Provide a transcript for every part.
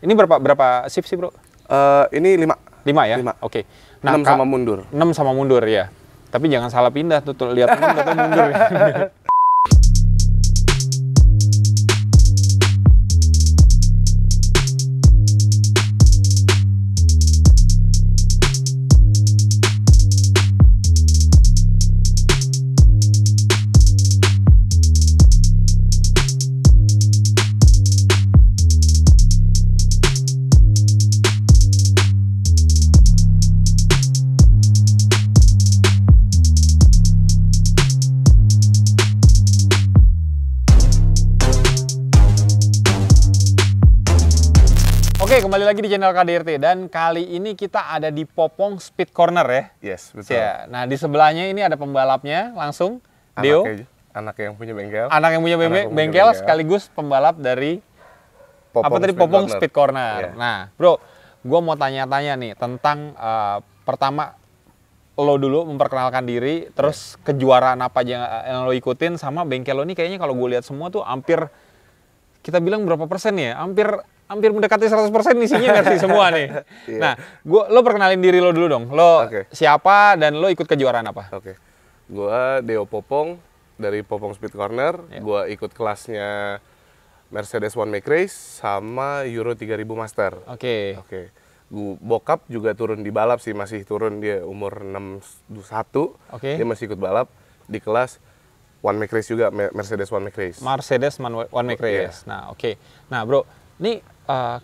Ini berapa shift sih, Bro? Ini 5. 5 ya? 5. Oke. Nah, 6 sama mundur. 6 sama mundur ya. Tapi jangan salah pindah tuh lihat teman atau mundur ya. Oke, kembali lagi di channel KDRT dan kali ini kita ada di Popong Speed Corner ya. Yes, betul. Ya, nah di sebelahnya ini ada pembalapnya langsung, Deo. Anak yang punya bengkel. Anak yang punya bengkel sekaligus pembalap dari Popong Speed Corner. Yeah. Nah, Bro, gue mau tanya-tanya nih tentang pertama lo dulu memperkenalkan diri, terus kejuaraan apa aja yang lo ikutin, sama bengkel lo ini kayaknya kalau gue lihat semua tuh hampir kita bilang berapa persen ya? Hampir mendekati 100% isinya Mercy semua nih. Yeah. Nah, lo perkenalin diri lo dulu dong. Lo siapa dan lo ikut kejuaraan apa? Oke. Gua Deo Popong dari Popong Speed Corner. Yeah. Gua ikut kelasnya Mercedes One Make Race sama Euro 3000 Master. Oke. Bokap juga turun di balap sih, masih turun, dia umur 61. Dia masih ikut balap di kelas One Make Race juga, Mercedes One Make Race. Mercedes One Make Race. Yeah. Nah, oke. Nah, Bro, ini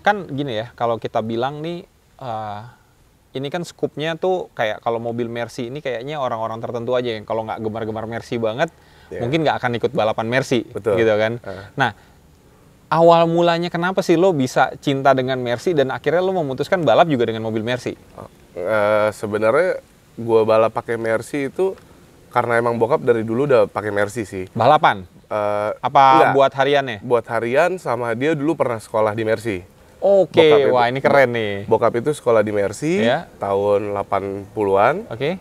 kan gini ya, kalau kita bilang nih, ini kan skupnya tuh kayak kalau mobil Mercy ini kayaknya orang-orang tertentu aja yang kalau nggak gemar-gemar Mercy banget, mungkin nggak akan ikut balapan Mercy. Betul. Gitu kan. Nah, awal mulanya kenapa sih lo bisa cinta dengan Mercy dan akhirnya lo memutuskan balap juga dengan mobil Mercy? Sebenarnya gue balap pakai Mercy itu karena emang bokap dari dulu udah pakai Mercy sih. Balapan? Apa buat hariannya? Buat harian, sama dia dulu pernah sekolah di Mercy. Oke, wah ini keren nih. Bokap itu sekolah di Mercy tahun 80-an. Oke.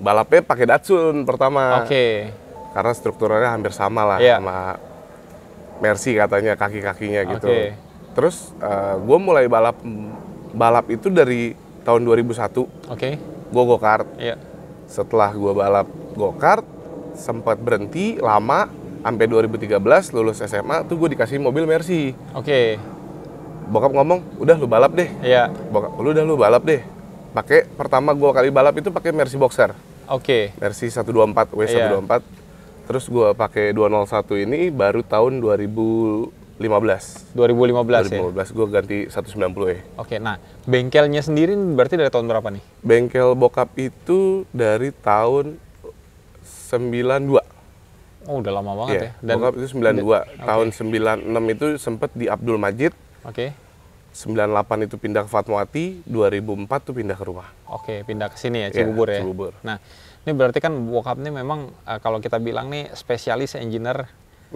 Balapnya pakai Datsun pertama. Oke. Karena strukturnya hampir sama lah sama Mercy katanya, kaki-kakinya gitu. Terus gue mulai balap itu dari tahun 2001. Gue go-kart. Setelah gue balap go-kart, sempat berhenti lama. Sampai 2013 lulus SMA tuh gue dikasih mobil Mercy. Bokap ngomong, udah lu balap deh. Bokap, lu balap deh. Pakai pertama gue kali balap itu pakai Mercy Boxer. Mercy 124 W124. Terus gue pakai 201 ini baru tahun 2015 ya. Gue ganti 190 Oke, nah bengkelnya sendiri berarti dari tahun berapa nih? Bengkel bokap itu dari tahun 92. Oh, udah lama banget ya. Dan bokap itu 92. Tahun 96 itu sempat di Abdul Majid. 98 itu pindah ke Fatmawati, 2004 tuh pindah ke rumah. Pindah ke sini ya, Cibubur ya. Cibubur. Nah, ini berarti kan bokap ini memang kalau kita bilang nih spesialis engineer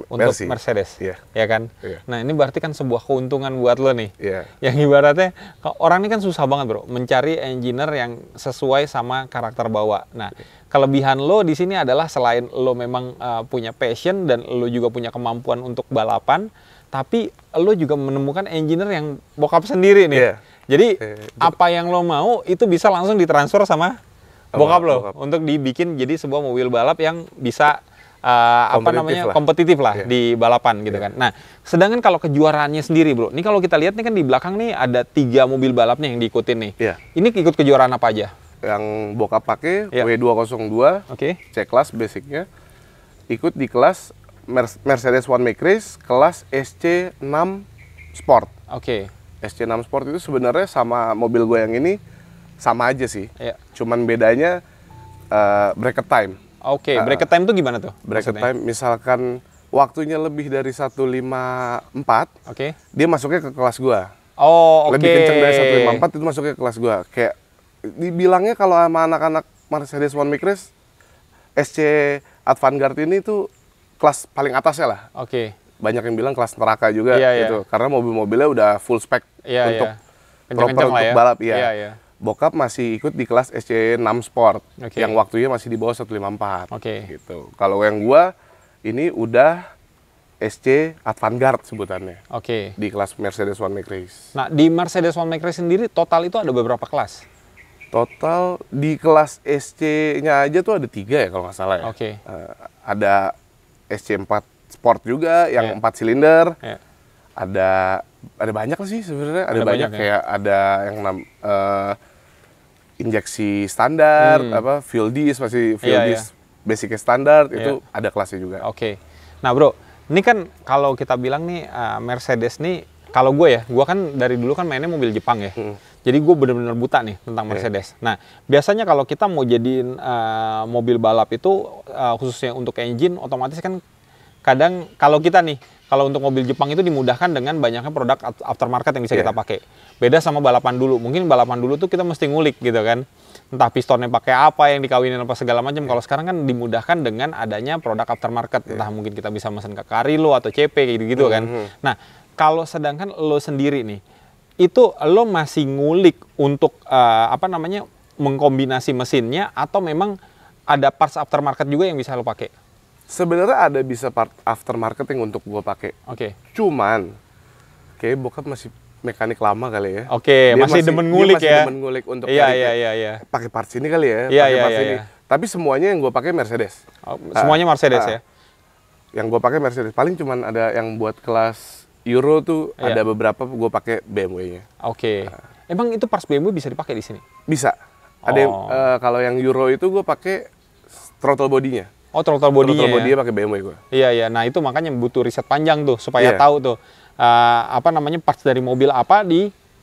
untuk Mercedes. Ya kan? Nah, ini berarti kan sebuah keuntungan buat lo nih. Yang ibaratnya orang ini kan susah banget, Bro, mencari engineer yang sesuai sama karakter bawa. Nah, kelebihan lo di sini adalah selain lo memang punya passion dan lo juga punya kemampuan untuk balapan, tapi lo juga menemukan engineer yang bokap sendiri nih. Jadi apa yang lo mau itu bisa langsung ditransfer sama bokap lo untuk dibikin jadi sebuah mobil balap yang bisa kompetitif lah di balapan gitu kan. Nah, sedangkan kalau kejuaraannya sendiri, Bro, ini kalau kita lihat nih kan di belakang nih ada 3 mobil balapnya yang diikutin nih. Ini ikut kejuaraan apa aja? Yang bokap pakai W202, C-Class basicnya, ikut di kelas Mercedes One Make Race, kelas SC6 Sport. SC6 Sport itu sebenarnya sama mobil gue yang ini sama aja sih, cuman bedanya bracket time. Bracket time itu gimana tuh? Bracket time, misalkan waktunya lebih dari 154, dia masuknya ke kelas gue. Lebih kenceng dari 154 itu masuknya ke kelas gue. Kayak dibilangnya kalau sama anak-anak Mercedes One Make Race, SC Avantgarde ini tuh kelas paling atasnya lah. Banyak yang bilang kelas neraka juga gitu. Karena mobil-mobilnya udah full spec untuk proper untuk balap. Bokap masih ikut di kelas SC6 Sport yang waktunya masih di bawah 154. Gitu. Kalau yang gua ini udah SC Avantgarde sebutannya. Oke. Di kelas Mercedes One Make Race. Nah, di Mercedes One Make Race sendiri total itu ada beberapa kelas? Total di kelas SC-nya aja tuh ada 3 ya kalau nggak salah ya. Oke. Ada SC4 Sport juga yang 4 silinder. Yeah. Ada banyak sih sebenarnya. Ada banyak ya? Kayak ada yang injeksi standar, fuel disc masih fuel disc basicnya standar itu ada kelasnya juga. Oke. Nah bro, ini kan kalau kita bilang nih Mercedes nih, kalau gue kan dari dulu kan mainnya mobil Jepang ya. Jadi gue bener-bener buta nih tentang Mercedes. Nah, biasanya kalau kita mau jadiin mobil balap itu khususnya untuk engine, otomatis kan kadang kalau kita nih, kalau untuk mobil Jepang itu dimudahkan dengan banyaknya produk aftermarket yang bisa kita pakai. Beda sama balapan dulu. Mungkin balapan dulu tuh kita mesti ngulik gitu kan. Entah pistonnya pakai apa, yang dikawinin apa segala macam. Kalau sekarang kan dimudahkan dengan adanya produk aftermarket. Entah mungkin kita bisa mesen ke Carilo atau CP gitu-gitu kan. Nah, kalau sedangkan lo sendiri nih, itu lo masih ngulik untuk mengkombinasi mesinnya atau memang ada parts aftermarket juga yang bisa lo pakai? Sebenarnya ada bisa part aftermarket yang untuk gue pakai. Oke. Cuman kayak bokap masih mekanik lama kali ya. Oke, masih demen ngulik ya. Demen ngulik untuk iya. Pakai parts ini kali ya. Iya. Tapi semuanya yang gue pakai Mercedes. Semuanya Mercedes ya. Yang gue pakai Mercedes. Paling cuman ada yang buat kelas Euro tuh ada beberapa gue pakai BMW-nya. Oke. Emang itu parts BMW bisa dipakai di sini? Bisa. Ada kalau yang Euro itu gue pakai throttle bodinya. Oh, throttle bodinya. Throttle bodinya pakai BMW gue. Iya. Nah, itu makanya butuh riset panjang tuh supaya tahu tuh parts dari mobil apa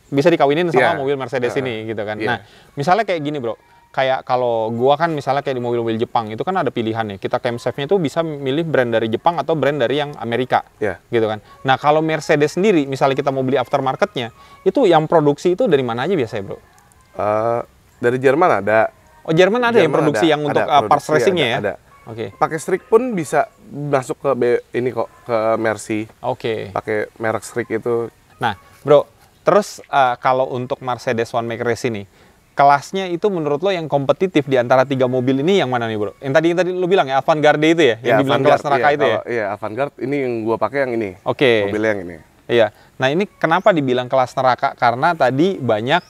bisa dikawinin sama mobil Mercedes ini gitu kan. Nah, misalnya kayak gini, Bro. Kayak kalau gua kan misalnya kayak di mobil-mobil Jepang itu kan ada pilihan nih. Kita camshaftnya tuh bisa milih brand dari Jepang atau brand dari yang Amerika. Gitu kan. Nah, kalau Mercedes sendiri misalnya kita mau beli aftermarketnya, itu yang produksi itu dari mana aja biasanya, Bro? Dari Jerman ada. Oh, Jerman ada yang produksi yang untuk parts racingnya ya? Ada. Oke. Pakai strik pun bisa masuk ke ke Mercy. Oke. Pakai merek strik itu. Nah, Bro, terus kalau untuk Mercedes One Make Race ini, kelasnya itu menurut lo yang kompetitif di antara 3 mobil ini yang mana nih, Bro? Yang tadi lo bilang ya, Avantgarde itu ya? Yang dibilang kelas neraka itu ya? Iya, Avantgarde ini yang gua pakai yang ini. Oke. Mobilnya yang ini. Iya. Nah, ini kenapa dibilang kelas neraka? Karena tadi banyak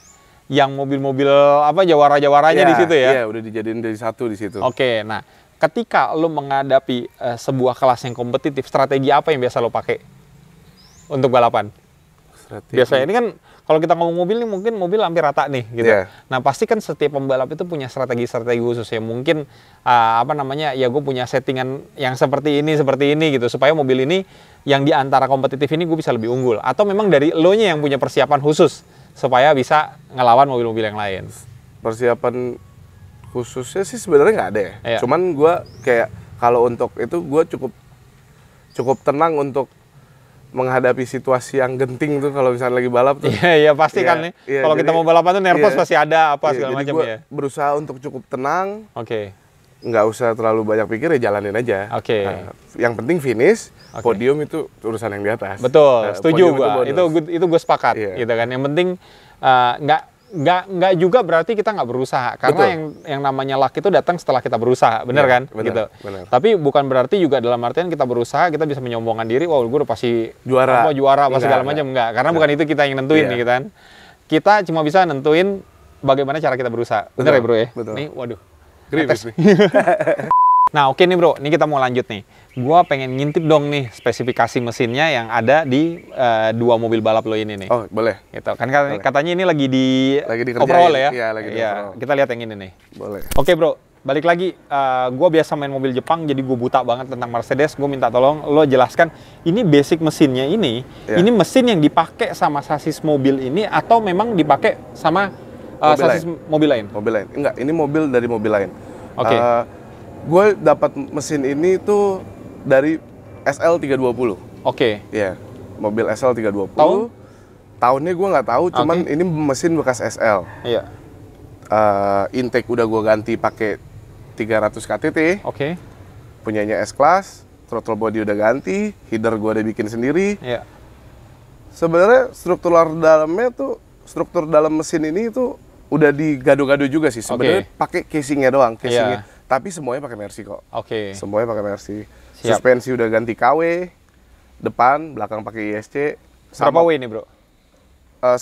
yang mobil-mobil jawara-jawaranya di situ ya? Iya, udah dijadiin dari satu di situ. Oke. Nah, ketika lo menghadapi sebuah kelas yang kompetitif, strategi apa yang biasa lo pakai untuk balapan? Biasanya ini kan kalau kita ngomong mobil nih, mungkin mobil hampir rata nih gitu. Nah, pasti kan setiap pembalap itu punya strategi-strategi khusus ya. Mungkin ya gue punya settingan yang seperti ini gitu supaya mobil ini yang di antara kompetitif ini gue bisa lebih unggul. Atau memang dari lo-nya yang punya persiapan khusus supaya bisa ngelawan mobil-mobil yang lain. Persiapan khususnya sih sebenarnya nggak ada ya. Cuman gue kayak kalau untuk itu gue cukup tenang untuk menghadapi situasi yang genting tuh kalau misalnya lagi balap tuh. Iya pasti kan nih. Kalau kita mau balapan tuh nervous pasti ada segala macam ya. Berusaha untuk cukup tenang. Oke. Nggak usah terlalu banyak pikir, ya jalanin aja. Oke. Yang penting finish, podium itu urusan yang di atas. Betul, setuju gua. Itu gue sepakat gitu kan. Yang penting nggak juga berarti kita nggak berusaha, karena yang namanya luck itu datang setelah kita berusaha, bener kan? Gitu. Bener. Tapi bukan berarti juga dalam artian kita berusaha kita bisa menyombongkan diri, gue udah pasti juara apa segala macam, enggak. Karena bukan itu kita yang nentuin nih kan. Kita cuma bisa nentuin bagaimana cara kita berusaha. Bener ya, Bro ya? Betul. Nih, waduh. Gripis nih. Nah, oke nih, Bro. Ini kita mau lanjut nih. Gua pengen ngintip dong nih spesifikasi mesinnya yang ada di 2 mobil balap lo ini nih. Oh, boleh. Gitu. Kan katanya ini lagi di overhaul ya? Iya, lagi di overhaul. Kita lihat yang ini nih. Boleh. Oke, Bro. Balik lagi. Gua biasa main mobil Jepang, jadi gue buta banget tentang Mercedes. Gue minta tolong lo jelaskan. Ini basic mesinnya ini. Ini mesin yang dipakai sama sasis mobil ini atau memang dipakai sama sasis mobil lain? Mobil lain. Enggak, ini mobil dari mobil lain. Oke. Gue dapat mesin ini tuh dari SL320. Oke. Iya, mobil SL320. Tahunnya gue nggak tahu, cuman ini mesin bekas SL. Iya. Intake udah gue ganti pakai 300 KTT. Oke. Punyanya S-Class, throttle body udah ganti, header gue udah bikin sendiri. Iya. Sebenarnya struktur dalam mesin ini tuh udah digado-gado juga sih. Sebenarnya pakai casingnya doang, Tapi semuanya pakai Mercy kok. Oke. Semuanya pakai Mercy. Suspensi udah ganti KW. depan, belakang pakai ISC. Berapa W ini, Bro?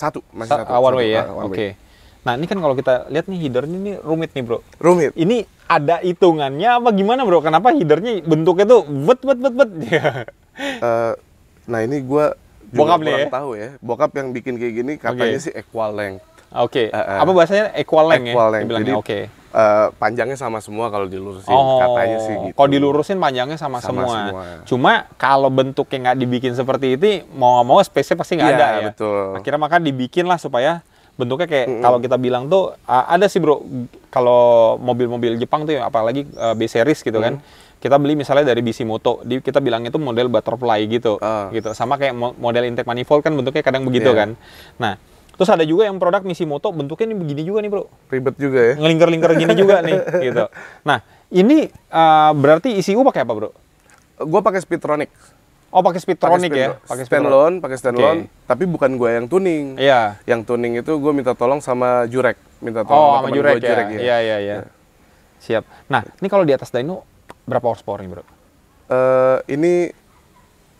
Satu, masih satu. One way ya? Oke. Nah, ini kan kalau kita lihat nih headernya ini rumit nih, Bro. Rumit. Ini ada hitungannya apa gimana, Bro? Kenapa headernya bentuknya tuh bet. Nah, ini gua bokap kurang tahu ya. Bokap yang bikin kayak gini katanya sih equal length. Oke. Apa bahasanya equal length ya? Jadi, panjangnya sama semua kalau dilurusin, katanya sih gitu. Kalau dilurusin panjangnya sama semua. Cuma kalau bentuknya nggak dibikin seperti itu, mau nggak mau space-nya pasti nggak ada ya. Betul. Akhirnya maka dibikin lah supaya bentuknya kayak kalau kita bilang tuh ada sih, Bro. Kalau mobil-mobil Jepang tuh apalagi B-series gitu kan. Kita beli misalnya dari Bisimoto, kita bilang itu model butterfly gitu. Gitu. Sama kayak model intake manifold kan bentuknya kadang begitu kan. Nah, terus ada juga yang produk Misimoto bentuknya ini begini juga nih, Bro. Ribet juga ya. Ngelingkar-lingkar gini juga nih, gitu. Nah, ini berarti ECU pakai apa, Bro? Gua pakai Speedtronic. Oh, pakai Speedtronic ya? Pakai standalone. Tapi bukan gua yang tuning. Iya. Yang tuning itu gua minta tolong sama Jurek. Minta tolong sama Jurek ya. Iya. Siap. Nah, ini kalau di atas dyno berapa horsepower nih, Bro? Ini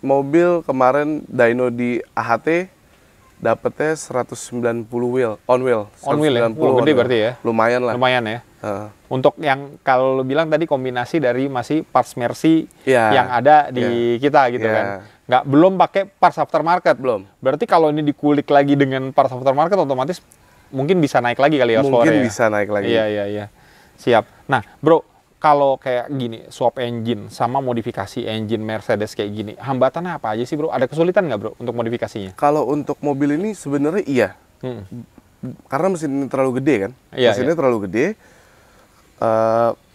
mobil kemarin dyno di AHT dapetnya 190 wheel, on wheel ya? Gede berarti ya? Lumayan lah. Lumayan ya? Untuk yang kalau lu bilang tadi kombinasi dari masih parts Mercy yang ada di kita gitu kan? Belum pakai parts aftermarket? Belum. Berarti kalau ini dikulik lagi dengan parts aftermarket otomatis mungkin bisa naik lagi kali ya? Mungkin bisa naik lagi. Iya. Siap. Nah, Bro, kalau kayak gini, swap engine sama modifikasi engine Mercedes kayak gini, hambatannya apa aja sih, Bro? Ada kesulitan nggak, Bro, untuk modifikasinya? Kalau untuk mobil ini sebenarnya iya. Karena mesin ini terlalu gede kan? Mesinnya terlalu gede.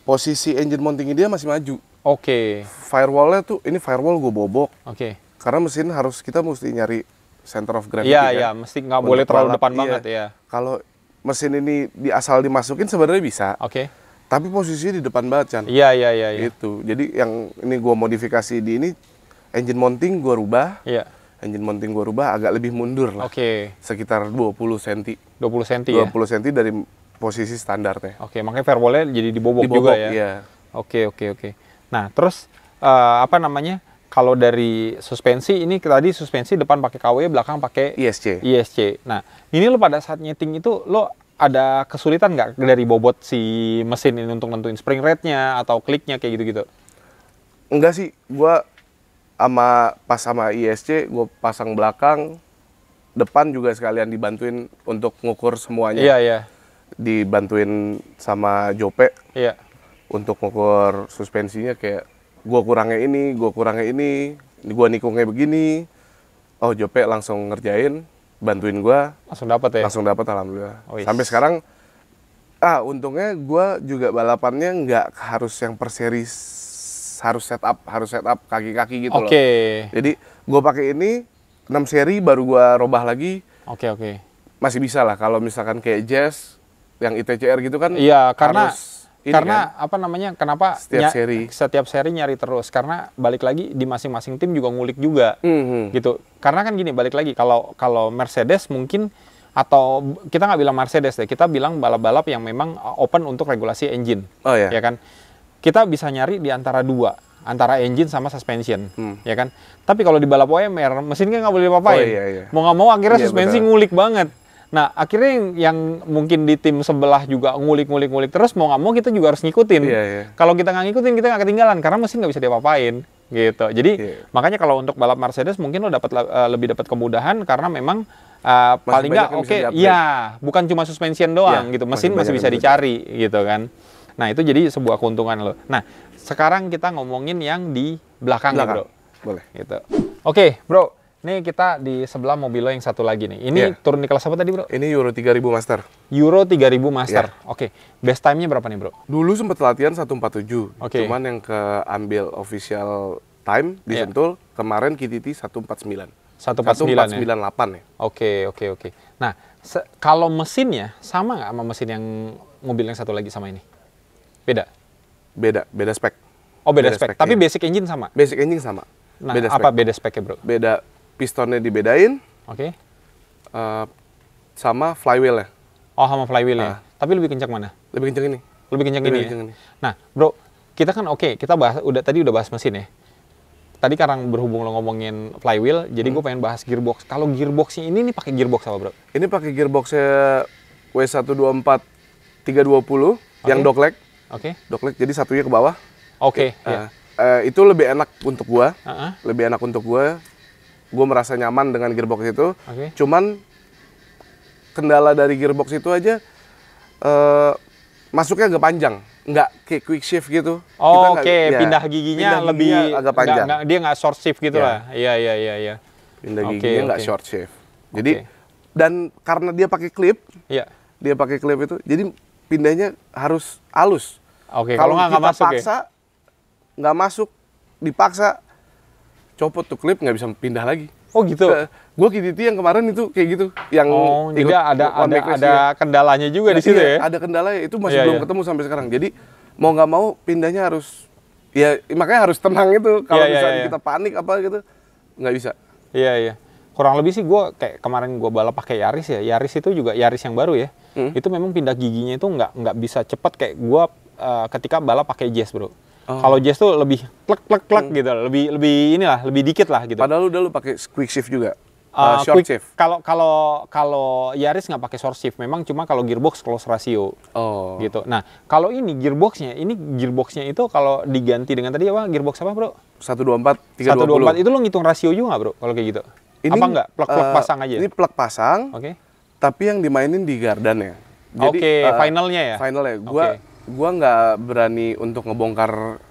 Posisi engine mounting dia masih maju. Oke. Firewall-nya tuh, ini firewall gue bobok. Oke. Karena mesin kita mesti nyari center of gravity Iya, mesti nggak boleh terlalu depan banget ya. Kalau mesin ini asal dimasukin sebenarnya bisa. Oke. Tapi posisinya di depan banget, Chan. Iya. Gitu. Jadi yang ini gua modifikasi di ini, engine mounting gua rubah. Iya. Engine mounting gua rubah agak lebih mundur lah. Oke. Sekitar 20 cm. 20 cm ya? 20 cm dari posisi standarnya. Oke, makanya firewall-nya jadi dibobok juga ya? Iya. Oke. Nah, terus kalau dari suspensi, ini tadi suspensi depan pakai KW, belakang pakai ISC. Nah, ini lo pada saat nyeting itu, lo ada kesulitan nggak dari bobot si mesin ini untuk nentuin spring rate-nya atau kliknya kayak gitu-gitu? Enggak sih, gua sama ISC, gua pasang belakang, depan juga sekalian dibantuin untuk ngukur semuanya. Iya. Dibantuin sama Jope. Iya. Untuk ngukur suspensinya kayak gua kurangnya ini, gua nikungnya begini. Oh, Jope langsung ngerjain. Bantuin gua langsung dapat ya? Langsung dapat, alhamdulillah. Sampai sekarang untungnya gua juga balapannya nggak harus yang per seri harus setup kaki-kaki gitu loh. Jadi gua pakai ini 6 seri baru gua robah lagi. Oke. Masih bisa lah kalau misalkan kayak Jazz yang ITCR gitu kan. Iya, karena kan? Kenapa setiap seri nyari terus, karena balik lagi di masing-masing tim juga ngulik juga gitu. Karena kan gini, balik lagi kalau Mercedes mungkin, atau kita nggak bilang Mercedes deh, kita bilang balap-balap yang memang open untuk regulasi engine. Ya kan, kita bisa nyari di antara antara engine sama suspension, ya kan. Tapi kalau di balap WMR mesinnya nggak boleh diapa-apain. Mau nggak mau akhirnya suspensi ngulik banget. Nah, akhirnya yang mungkin di tim sebelah juga ngulik terus, mau nggak mau kita juga harus ngikutin. Kalau kita nggak ngikutin, kita nggak ketinggalan, karena mesin nggak bisa diapa-apain, gitu. Jadi, makanya kalau untuk balap Mercedes mungkin lo lebih dapat kemudahan, karena memang paling nggak bukan cuma suspension doang, gitu. Mesin masih bisa dicari, gitu kan. Nah, itu jadi sebuah keuntungan lo. Nah, sekarang kita ngomongin yang di belakang. Nih, Bro. Boleh. Gitu. Oke, Bro. Ini kita di sebelah mobil lo yang satu lagi nih. Ini turun di kelas apa tadi, Bro? Ini Euro 3000 Master. Euro 3000 Master. Oke. Best time-nya berapa nih, Bro? Dulu sempat latihan 147. Cuman yang keambil official time di Sentul, kemarin KTT 149. 149 ya? Oke. Nah, kalau mesinnya sama nggak sama mesin yang mobil yang satu lagi sama ini? Beda spek. Oh, beda spek. Tapi basic engine sama? Basic engine sama. Nah, apa beda speknya, Bro? Beda pistonnya dibedain. Oke. Sama flywheel-nya. Oh, sama flywheel-nya. Tapi lebih kencang mana? Lebih kencang ini. Lebih kencang ini. Nah, Bro, kita kan kita bahas tadi udah bahas mesin ya. tadi karena berhubung lo ngomongin flywheel, jadi gue pengen bahas gearbox. Kalau gearboxnya ini pakai gearbox apa, bro? Ini pakai gearboxnya W124 320 yang dogleg. Dogleg, jadi satunya ke bawah. Itu lebih enak untuk gua. Lebih enak untuk gua. Gua merasa nyaman dengan gearbox itu. Cuman kendala dari gearbox itu aja masuknya agak panjang. Nggak kayak quick shift gitu. Pindah giginya lebih agak panjang. Dia nggak short shift gitu lah. Iya. Pindah giginya nggak short shift. Jadi dan karena dia pakai clip, dia pakai clip itu, jadi pindahnya harus halus. Kalau nggak masuk paksa, nggak masuk, dipaksa, copot tuh klip nggak bisa pindah lagi. Oh gitu. Gue KDT yang kemarin itu kayak gitu, yang jadi ada kendalanya juga di situ ya? Ada kendalanya, itu masih belum ketemu sampai sekarang. Jadi mau nggak mau pindahnya harus, ya makanya harus tenang itu. Kalau misalnya kita panik apa gitu, nggak bisa. Iya. Kurang lebih sih gue kayak kemarin gue balap pakai Yaris ya. Yaris itu juga Yaris yang baru ya. Itu memang pindah giginya itu nggak bisa cepet kayak gue ketika balap pakai Jazz, bro. Kalau Jazz tuh lebih plek gitu, lebih dikit lah gitu. Padahal lu pakai quick shift juga. Short shift. Kalau Yaris nggak pakai short shift, memang cuma kalau gearbox close ratio. Gitu. Nah, kalau ini gearboxnya itu kalau diganti dengan tadi apa? Gearbox apa, bro? 124 320. 124 itu lo ngitung rasio juga nggak, bro? Kalau kayak gitu? Ini, apa nggak? Plug pasang aja? Ini plug pasang. Tapi yang dimainin di gardannya. Jadi finalnya ya? Finalnya. Gua nggak berani untuk ngebongkar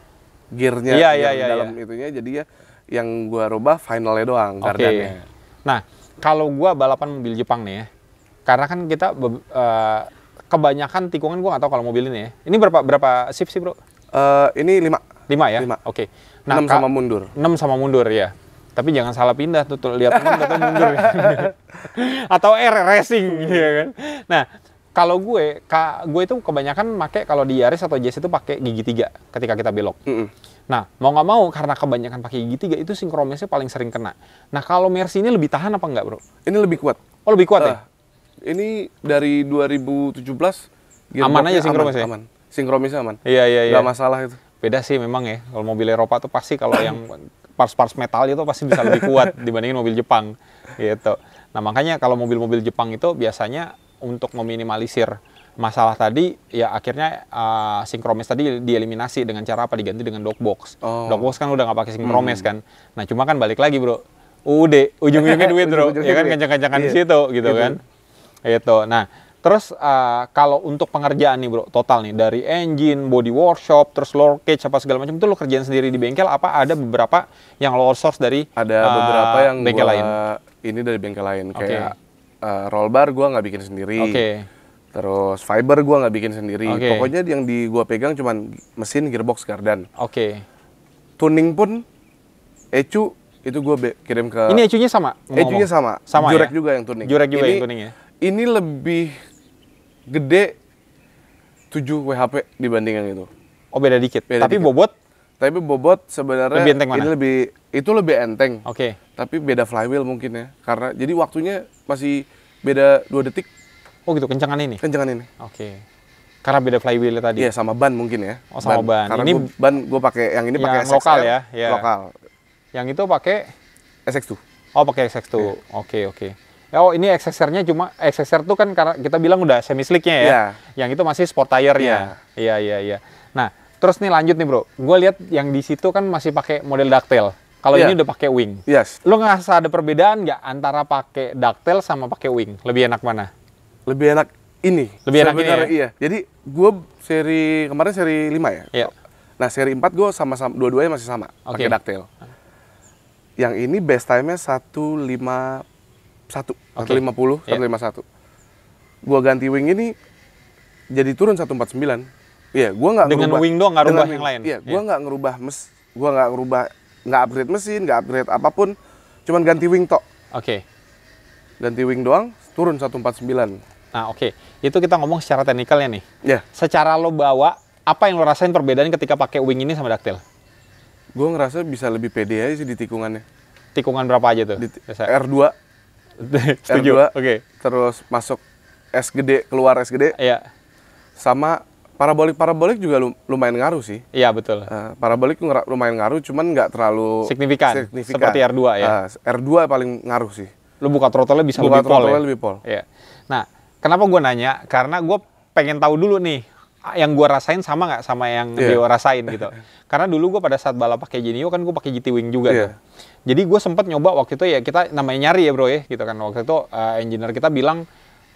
gearnya dalam itunya, jadi ya yang gua rubah finalnya doang, gardannya. Nah, kalau gua balapan mobil Jepang nih ya, karena kan kita kebanyakan tikungan gua nggak tahu kalau mobil ini ya. Ini berapa shift sih, bro? Ini 5. 5 ya? 5. Nah, 6 sama mundur. 6 sama mundur ya. Tapi jangan salah pindah tuh lihat 6 atau mundur. Atau racing ya kan. Nah, kalau gue itu kebanyakan pakai kalau di Yaris atau Jazz itu pakai gigi 3 ketika kita belok. Nah, mau nggak mau karena kebanyakan pakai gigi 3 itu sinkronisnya paling sering kena. Nah, kalau Mercy ini lebih tahan apa enggak, bro? Ini lebih kuat. Oh, lebih kuat ya? Ini dari 2017 aman aja sinkronisnya. Aman. Sinkronisnya aman. Iya. Nggak masalah itu. Beda sih memang ya. Kalau mobil Eropa tuh pasti kalau yang parts-parts metal itu pasti bisa lebih kuat dibandingin mobil Jepang gitu. Nah, makanya kalau mobil-mobil Jepang itu biasanya untuk meminimalisir masalah tadi, ya akhirnya sinkromes tadi dieliminasi dengan cara apa? Diganti dengan dogbox. Dogbox kan udah nggak pakai sinkromes kan. Nah, cuma kan balik lagi, bro. Ujung-ujungnya duit, bro. Ya kan kencang-kencangan di situ gitu kan. Itu. Nah, terus kalau untuk pengerjaan nih, bro, total nih dari engine, body workshop, terus lower cage apa segala macam itu lo kerjain sendiri di bengkel apa ada beberapa yang lo outsource dari beberapa yang bengkel lain? Ini dari bengkel lain kayak roll bar gue nggak bikin sendiri. Terus fiber gue nggak bikin sendiri. Pokoknya yang gue pegang cuman mesin, gearbox, gardan. Tuning pun ECU itu gue kirim ke. Ini ECU-nya sama? ECU-nya sama. Jurek juga yang tuning. Jurek juga yang tuning ya. Ini lebih gede 7 WHP dibanding yang itu. Oh, beda dikit. Tapi bobot? Tapi bobot sebenarnya lebih enteng mana? Itu lebih enteng. Tapi beda flywheel mungkin ya. Karena jadi waktunya masih beda 2 detik. Oh gitu, kencangan ini? Kencangan ini. Karena beda flywheel tadi? Iya, sama ban mungkin ya. Oh, sama ban. Karena ini ban gue pakai, yang ini pakai SXR. Lokal ya? Lokal. Yang itu pakai? SX2. Oh, pakai SX2. Oke. Oh, ini XXR-nya cuma, XXR tuh kan karena kita bilang udah semi slick-nya ya. Yang itu masih sport tire-nya. Iya. Nah, terus nih lanjut nih, bro. Gue lihat yang di situ kan masih pakai model ducktail. Kalau ini udah pakai wing. Lo ngerasa ada perbedaan nggak antara pakai ducktail sama pakai wing? Lebih enak mana? Lebih enak ini. Lebih enak ini ya? Iya. Jadi gue kemarin seri 5 ya. Iya. Nah, seri 4 gue sama-sama, dua-duanya masih sama. Pakai ducktail. Yang ini best time-nya 150, 151. Gua ganti wing ini jadi turun 149. Iya, gua nggak dengan wing doang, nggak rubah yang lain. Iya, gua nggak ngerubah nggak upgrade mesin, nggak upgrade apapun, cuman ganti wing tok. Ganti wing doang, turun 149. Nah, itu kita ngomong secara teknikalnya nih. Iya. Secara lo bawa, apa yang lo rasain perbedaan ketika pakai wing ini sama ducktail? Gua ngerasa bisa lebih pede aja sih di tikungannya. Tikungan berapa aja tuh? R2. Setuju. R2, terus masuk S gede, keluar S gede. Iya. Sama Parabolik juga lumayan ngaruh sih. Iya, betul. Parabolik lumayan ngaruh, cuman nggak terlalu signifikan. Seperti R2 ya. R2 paling ngaruh sih. Lu buka throttle-nya bisa lebih pol. Iya. Nah, kenapa gue nanya? Karena gue pengen tahu dulu nih, yang gue rasain sama nggak sama yang dia rasain gitu. Karena dulu gue pada saat balap pakai Genio kan gue pakai GT Wing juga tuh. Jadi gue sempat nyoba waktu itu ya, kita namanya nyari ya bro ya gitu kan. Waktu itu engineer kita bilang,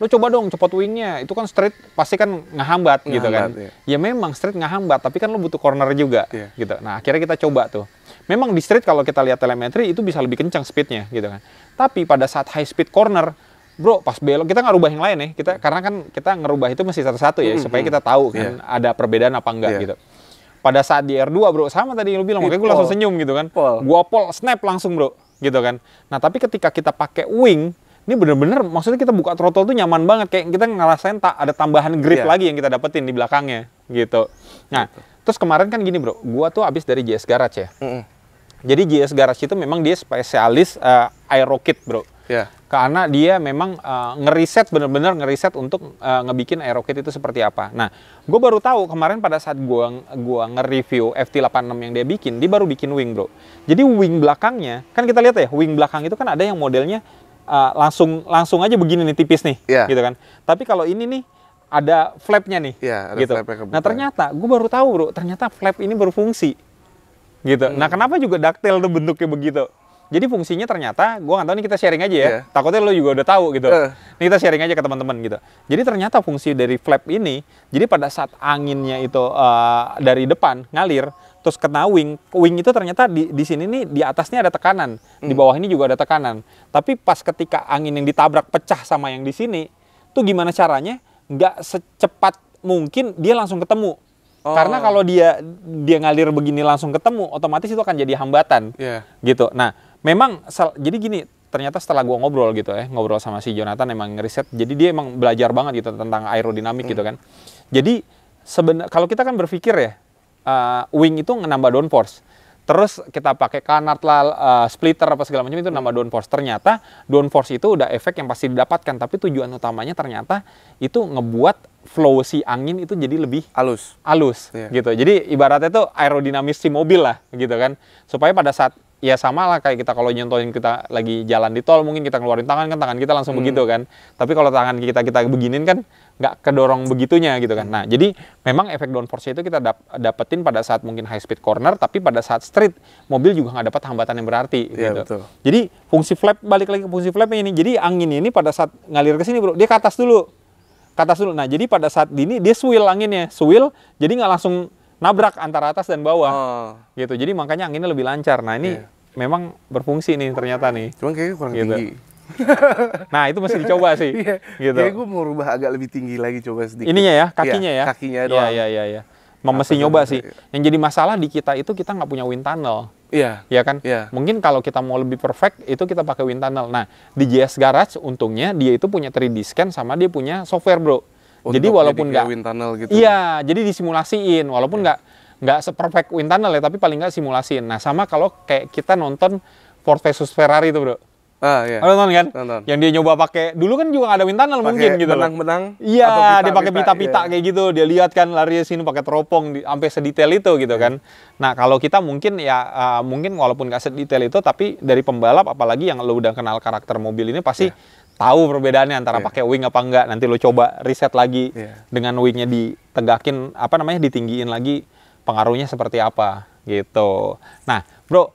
lo coba dong cepot wingnya, itu kan straight pasti kan ngehambat gitu kan. Ya memang straight ngehambat, tapi kan lo butuh corner juga gitu. Nah akhirnya kita coba tuh. Memang di street kalau kita lihat telemetri itu bisa lebih kencang speednya gitu kan. Tapi pada saat high speed corner, bro pas belok kita nggak rubah yang lain ya. Karena kan kita ngerubah itu mesti satu-satu ya, supaya kita tahu kan ada perbedaan apa enggak gitu. Pada saat di R2 bro, sama tadi yang lo bilang, makanya gue langsung senyum gitu kan. Gua pol, snap langsung bro gitu kan. Nah tapi ketika kita pakai wing, ini bener-bener maksudnya kita buka throttle tuh nyaman banget, kayak kita ngerasain ada tambahan grip lagi yang kita dapetin di belakangnya gitu. Nah, terus kemarin kan gini bro, gua tuh abis dari JS Garage ya. Jadi JS Garage itu memang dia spesialis aero kit bro. Karena dia memang bener-bener ngeriset untuk ngebikin aero kit itu seperti apa. Nah, gue baru tahu kemarin pada saat gua nge-review FT86 yang dia baru bikin wing bro. Jadi wing belakangnya, kan kita lihat ya, wing belakang itu kan ada yang modelnya langsung aja begini nih tipis nih, gitu kan. Tapi kalau ini nih ada flapnya nih, gitu. Nah ternyata gue baru tahu bro, ternyata flap ini berfungsi, gitu. Nah kenapa juga ducktail tuh bentuknya begitu? Jadi fungsinya ternyata, gue nggak tahu nih, kita sharing aja ya. Takutnya lo juga udah tahu gitu. Nih kita sharing aja ke teman-teman gitu. Jadi ternyata fungsi dari flap ini, jadi pada saat anginnya itu dari depan ngalir, terus kena wing itu ternyata di sini nih di atasnya ada tekanan, di bawah ini juga ada tekanan. Tapi pas ketika angin yang ditabrak pecah sama yang di sini, tuh gimana caranya? Nggak secepat mungkin dia langsung ketemu. Karena kalau dia ngalir begini langsung ketemu, otomatis itu akan jadi hambatan, gitu. Nah, memang jadi gini. Ternyata setelah gua ngobrol gitu ya, ngobrol sama si Jonathan emang ngeriset. Jadi dia emang belajar banget gitu tentang aerodinamik gitu kan. Jadi kalau kita kan berpikir ya, wing itu nambah downforce. Terus kita pakai kanat lah, splitter apa segala macam itu nambah downforce. Ternyata downforce itu udah efek yang pasti didapatkan, tapi tujuan utamanya ternyata itu ngebuat flow si angin itu jadi lebih halus gitu. Jadi ibaratnya itu aerodinamis si mobil lah gitu kan. Supaya pada saat ya sama lah kayak kita kalau nyontohin kita lagi jalan di tol, mungkin kita ngeluarin tangan kan, tangan kita langsung begitu kan. Tapi kalau tangan kita beginin kan nggak kedorong begitunya gitu kan. Nah jadi memang efek downforce itu kita dapetin pada saat mungkin high speed corner, tapi pada saat street mobil juga nggak dapat hambatan yang berarti gitu. Betul. Jadi fungsi flap, balik lagi ke fungsi flapnya ini. Jadi angin ini pada saat ngalir ke sini bro, dia ke atas dulu. Nah jadi pada saat ini dia swirl anginnya, jadi nggak langsung nabrak antara atas dan bawah, gitu. Jadi makanya anginnya lebih lancar. Nah ini memang berfungsi nih ternyata nih. Cuman kayaknya kurang tinggi. Nah itu mesti dicoba sih. Gitu. Kayaknya gue mau rubah agak lebih tinggi lagi, coba sedikit. Ininya ya, kakinya ya. Kakinya doang. Iya. Mesti nyoba sih. Yang jadi masalah di kita itu kita nggak punya wind tunnel. Iya kan? Mungkin kalau kita mau lebih perfect itu kita pakai wind tunnel. Nah di JS Garage untungnya dia itu punya 3D scan sama dia punya software bro. Jadi walaupun nggak wind tunnel gitu. Iya, jadi disimulasiin walaupun nggak seperfect wind tunnel ya, tapi paling nggak simulasiin. Nah sama kalau kayak kita nonton Ford versus Ferrari itu bro. Nonton kan? Yang dia nyoba pakai, dulu kan juga nggak ada wind tunnel mungkin gitu. Benang-benang. Iya, dia pakai pita-pita kayak gitu. Dia lihat kan lari sini pakai teropong sampai sedetail itu gitu kan. Nah kalau kita mungkin ya mungkin walaupun nggak sedetail itu, tapi dari pembalap apalagi yang lo udah kenal karakter mobil ini pasti tahu perbedaannya antara pakai wing apa enggak. Nanti lo coba riset lagi dengan wingnya ditegakin, ditinggiin lagi, pengaruhnya seperti apa gitu. Nah bro,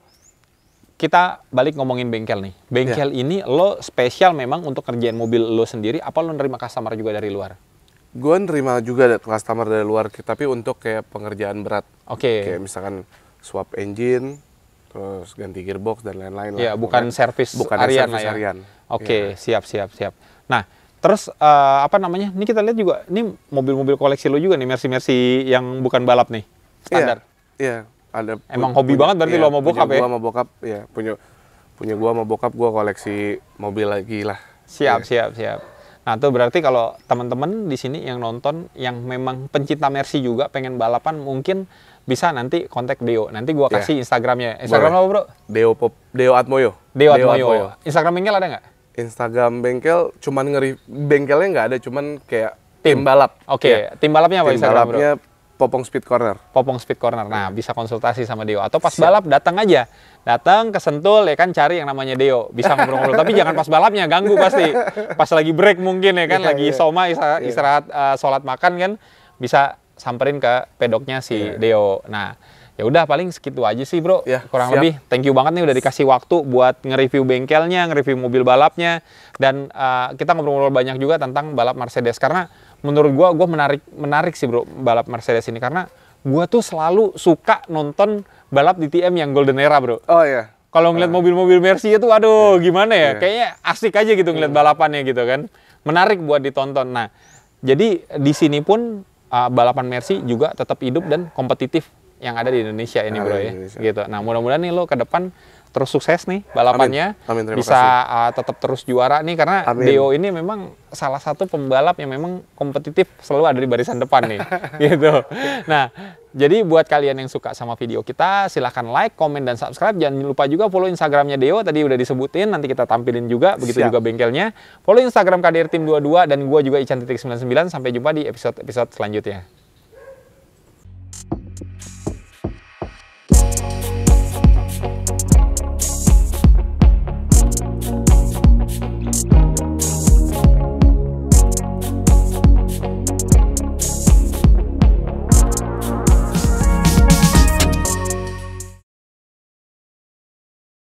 kita balik ngomongin bengkel nih. Bengkel ini lo spesial memang untuk kerjaan mobil lo sendiri, apa lo nerima customer juga dari luar? Gue nerima juga customer dari luar, tapi untuk kayak pengerjaan berat. Kayak misalkan swap engine, terus ganti gearbox dan lain-lain lah. Iya, bukan servis harian lah ya. Siap. Nah, terus ini kita lihat juga, ini mobil-mobil koleksi lo juga nih, Mercy yang bukan balap nih, standar. Iya. Ada emang hobi banget berarti lo sama bokap ya? Gua sama bokap ya, punya gua sama bokap, gua koleksi mobil lagi lah. Siap. Nah tuh berarti kalau teman-teman di sini yang nonton yang memang pencinta Mercy juga pengen balapan, mungkin bisa nanti kontak Deo. Nanti gua kasih Instagramnya. Instagram apa bro? Deo Atmoyo. Instagram bengkel ada nggak? Instagram bengkel cuman bengkelnya nggak ada, cuman kayak Tim balap. Oke, tim balapnya apa? Tim balapnya Popong Speed Corner. Popong Speed Corner. Nah, bisa konsultasi sama Deo. Atau pas balap datang aja. Datang ke Sentul ya kan, cari yang namanya Deo. Bisa ngobrol-ngobrol. Tapi jangan pas balapnya, ganggu pasti. Pas lagi break mungkin ya kan, lagi soma istirahat sholat makan kan, bisa samperin ke pedoknya si Deo. Nah, ya udah paling segitu aja sih bro, kurang lebih. Thank you banget nih udah dikasih waktu buat nge-review bengkelnya, nge-review mobil balapnya, dan kita ngobrol-ngobrol banyak juga tentang balap Mercedes, karena menurut gua menarik sih bro balap Mercedes ini, karena gua tuh selalu suka nonton balap DTM yang Golden Era bro. Oh iya. Kalau ngeliat mobil-mobil Mercy itu, aduh gimana ya, kayaknya asik aja gitu ngeliat balapannya gitu kan, menarik buat ditonton. Nah, jadi di sini pun balapan Mercy juga tetap hidup dan kompetitif yang ada di Indonesia ini bro ya, gitu. Nah mudah-mudahan nih lo ke depan terus sukses nih balapannya, Amin, bisa tetap terus juara nih, karena Deo ini memang salah satu pembalap yang memang kompetitif, selalu ada di barisan depan nih, gitu. Nah jadi buat kalian yang suka sama video kita, silahkan like, komen, dan subscribe. Jangan lupa juga follow Instagramnya Deo, tadi udah disebutin, nanti kita tampilin juga, begitu juga bengkelnya. Follow Instagram KDR Team 22 dan gua juga Ican.99. Sampai jumpa di episode selanjutnya.